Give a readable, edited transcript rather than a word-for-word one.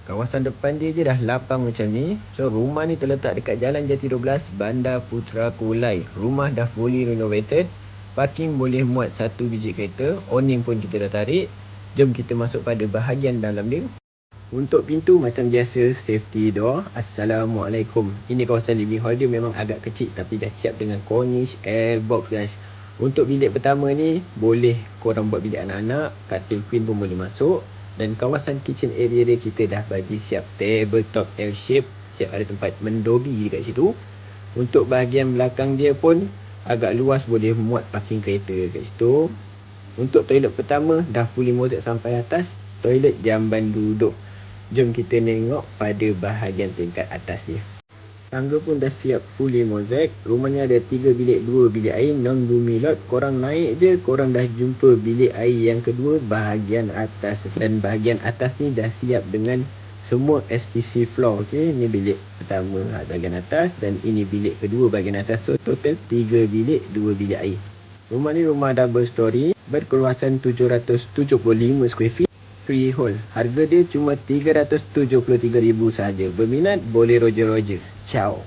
Kawasan depan dia je dah lapang macam ni. So rumah ni terletak dekat Jalan Jati 12, Bandar Putra Kulai. Rumah dah fully renovated. Parking boleh muat 1 biji kereta. Awning pun kita dah tarik. Jom kita masuk pada bahagian dalam dia. Untuk pintu macam biasa, safety door. Assalamualaikum. Ini kawasan living hall dia memang agak kecil tapi dah siap dengan cornice, airbox guys. Untuk bilik pertama ni, boleh korang buat bilik anak-anak. Katil queen pun boleh masuk. Dan kawasan kitchen area dia kita dah bagi siap tabletop L shape. Siap ada tempat mendobi dekat situ. Untuk bahagian belakang dia pun agak luas, boleh muat parking kereta kat situ. Untuk toilet pertama dah fully mozaik sampai atas. Toilet jamban duduk. Jom kita tengok pada bahagian tingkat atas dia. Tangga pun dah siap fully mozaik. Rumah ni ada 3 bilik, 2 bilik air, non-bumi lot. Korang naik je, korang dah jumpa bilik air yang kedua bahagian atas. Dan bahagian atas ni dah siap dengan semua SPC floor. Okay, ni bilik pertama bahagian atas dan ini bilik kedua bahagian atas. So total 3 bilik, 2 bilik air. Rumah ni rumah double story berkeluasan 775 square feet. Freehold. Harga dia cuma 373,000 sahaja. Berminat boleh roger-roger. Ciao.